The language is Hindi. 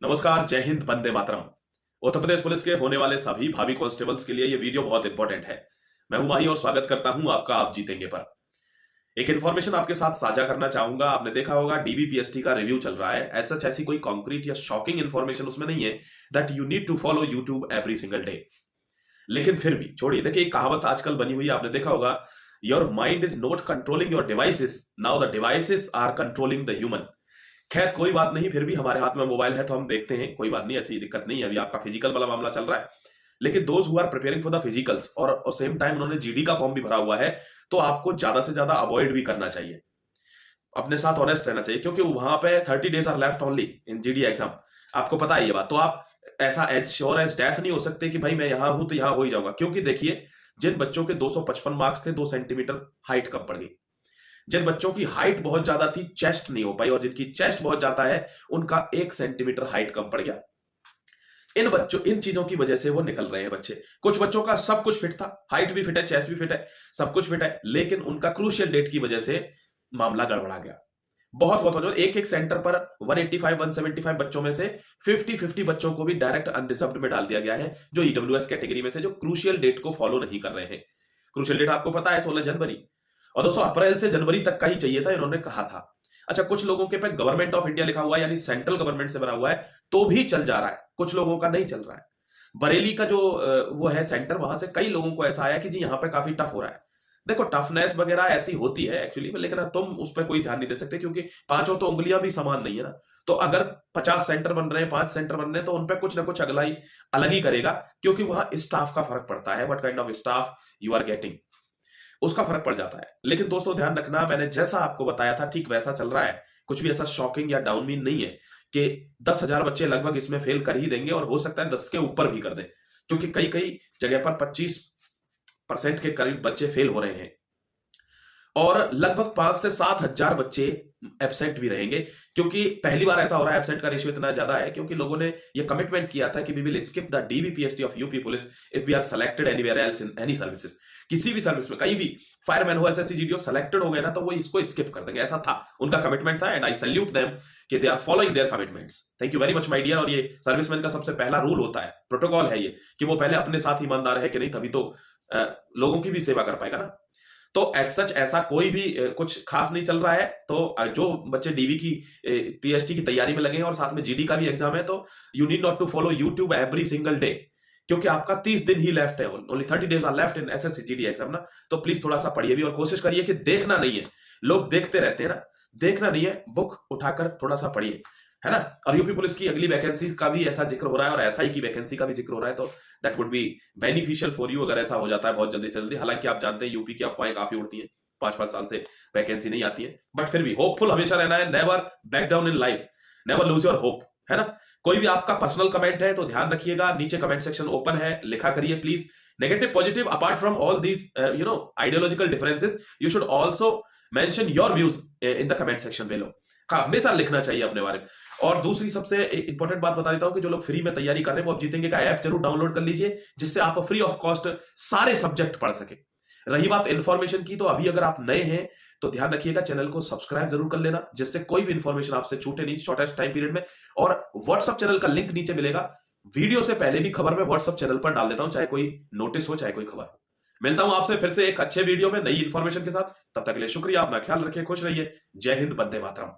नमस्कार, जय हिंद, वंदे मातरम। उत्तर प्रदेश पुलिस के होने वाले सभी भावी कांस्टेबल्स के लिए ये वीडियो बहुत इंपॉर्टेंट है। मैं हूं माही और स्वागत करता हूं आपका आप जीतेंगे पर। एक इन्फॉर्मेशन आपके साथ साझा करना चाहूंगा। आपने देखा होगा डीबीपीएसटी का रिव्यू चल रहा है। ऐसा ऐसी कोई कॉन्क्रीट या शॉकिंग इन्फॉर्मेशन उसमें नहीं है that you need to follow YouTube every single day. लेकिन फिर भी छोड़िए, देखिए एक कहावत आजकल बनी हुई है, आपने देखा होगा, your mind is not controlling your devices, now the devices are controlling the human. खैर कोई बात नहीं, फिर भी हमारे हाथ में मोबाइल है तो हम देखते हैं, कोई बात नहीं, ऐसी दिक्कत नहीं है। अभी आपका फिजिकल वाला मामला चल रहा है, लेकिन those who are preparing for the physicals और सेम टाइम उन्होंने जीडी का फॉर्म भी भरा हुआ है, तो आपको ज्यादा से ज्यादा अवॉइड भी करना चाहिए, अपने साथ ऑनेस्ट रहना चाहिए, क्योंकि वहां पे 30 days are left only in GD exam. आपको पता है ये बात, तो आप ऐसा एज श्योर एज डेथ नहीं हो सकते कि भाई मैं यहां हूं तो यहां हो ही जाऊंगा। क्योंकि देखिए, जिन बच्चों के 255 मार्क्स थे, 2 सेंटीमीटर हाइट कम पड़ गई। जिन बच्चों की हाइट बहुत ज्यादा थी, चेस्ट नहीं हो पाई, और जिनकी चेस्ट बहुत ज्यादा है उनका 1 सेंटीमीटर हाइट कम पड़ गया। इन चीजों की वजह से वो निकल रहे हैं बच्चे। कुछ बच्चों का सब कुछ फिट था, हाइट भी फिट है, चेस्ट भी फिट है, सब कुछ फिट है, लेकिन उनका क्रूशियल डेट की वजह से मामला गड़बड़ा गया। बहुत एक एक सेंटर पर 185 175 बच्चों में से 50 बच्चों को भी डायरेक्ट अनरिजर्व्ड में डाल दिया गया है, जो ईडब्ल्यूएस कैटेगरी में से, जो क्रूशियल डेट को फॉलो नहीं कर रहे हैं। क्रूशियल डेट आपको पता है 16 जनवरी, और दोस्तों अप्रैल से जनवरी तक का ही चाहिए था, इन्होंने कहा था। अच्छा, कुछ लोगों के पे गवर्नमेंट ऑफ इंडिया लिखा हुआ है, यानी सेंट्रल गवर्नमेंट से बना हुआ है, तो भी चल जा रहा है, कुछ लोगों का नहीं चल रहा है। बरेली का जो वो है सेंटर, वहां से कई लोगों को ऐसा आया कि जी यहाँ पे काफी टफ हो रहा है। देखो, टफनेस वगैरह ऐसी होती है एक्चुअली, लेकिन तुम उस पर कोई ध्यान नहीं दे सकते, क्योंकि पांचों तो उंगलियां भी समान नहीं है ना। तो अगर 50 सेंटर बन रहे हैं, 5 सेंटर बन रहे हैं, तो उन पर कुछ ना कुछ अगला ही अलग ही करेगा, क्योंकि वहां स्टाफ का फर्क पड़ता है, what kind of staff you are getting, उसका फर्क पड़ जाता है। लेकिन दोस्तों ध्यान रखना, मैंने जैसा आपको बताया था ठीक वैसा चल रहा है। कुछ भी ऐसा शॉकिंग या डाउनमीन नहीं है कि 10,000 बच्चे लगभग इसमें फेल कर ही देंगे, और हो सकता है 10 के ऊपर भी कर दें, क्योंकि कई कई जगह पर 25% के करीब बच्चे फेल हो रहे हैं, और लगभग 5 से 7,000 बच्चे एब्सेंट भी रहेंगे। क्योंकि पहली बार ऐसा हो रहा है, एब्सेंट का रेशियो इतना ज्यादा है, क्योंकि लोगों ने ये कमिटमेंट किया था कि we will skip the DBPST of UP police if we are selected anywhere else in any services. किसी भी सर्विस में, कहीं भी फायरमैन हो, एसएससी जीडी हो, सेलेक्टेड हो गए ना, तो वो इसको स्किप कर देंगे, ऐसा था उनका कमिटमेंट था। एंड आई सैल्यूट देम कि they are following their commitments. Thank you very much my dear. और ये सर्विसमैन का सबसे पहला रूल होता है, प्रोटोकॉल है ये, कि वो पहले अपने साथ ईमानदार है कि नहीं, तभी तो लोगों की भी सेवा कर पाएगा ना। तो एज सच ऐसा कोई भी कुछ खास नहीं चल रहा है। तो जो बच्चे डीवी की पीएचडी की तैयारी में लगे हैं और साथ में जीडी का भी एग्जाम है, तो you need not to follow YouTube every single day, क्योंकि आपका 30 दिन ही लेफ्ट है, only 30 days are left in SSC GD exam ना। तो प्लीज थोड़ा सा पढ़िए भी, और कोशिश करिए कि देखना नहीं है, लोग देखते रहते हैं ना, देखना नहीं है, बुक उठाकर थोड़ा सा पढ़िए, है ना। और यूपी पुलिस की अगली वैकेंसी का भी ऐसा जिक्र हो रहा है, और एसआई की वैकेंसी का भी जिक्र हो रहा है, तो that would be beneficial for you अगर ऐसा हो जाता है बहुत जल्दी से जल्दी। हालांकि आप जानते हैं यूपी की अफवाहें काफी उड़ती हैं, 5-5 साल से वैकेंसी नहीं आती है, बट फिर भी होपफुल हमेशा रहना है, never back down in life, never lose your hope, है ना। कोई भी आपका पर्सनल कमेंट है तो ध्यान रखिएगा, नीचे कमेंट सेक्शन ओपन है, लिखा करिए please. Negative positive, apart from all these ideological differences, you should also mention your views in the comment section below. हमेशा लिखना चाहिए अपने बारे में। और दूसरी सबसे इंपॉर्टेंट बात बता देता हूं कि जो लोग फ्री में तैयारी कर रहे हैं, वो अब जीतेंगे का ऐप जरूर डाउनलोड कर लीजिए, जिससे आप फ्री ऑफ कॉस्ट सारे सब्जेक्ट पढ़ सके। रही बात इन्फॉर्मेशन की, तो अभी अगर आप नए हैं तो ध्यान रखिएगा, चैनल को सब्सक्राइब जरूर कर लेना, जिससे कोई भी इंफॉर्मेशन आपसे छूटे नहीं शॉर्टेस्ट टाइम पीरियड में। और व्हाट्सएप चैनल का लिंक नीचे मिलेगा, वीडियो से पहले भी खबर में व्हाट्सएप चैनल पर डाल देता हूं, चाहे कोई नोटिस हो चाहे कोई खबर हो। मिलता हूं आपसे फिर से एक अच्छे वीडियो में नई इंफॉर्मेशन के साथ। तब तक के लिए शुक्रिया, अपना ख्याल रखिए, खुश रहिए। जय हिंद, वंदे मातरम।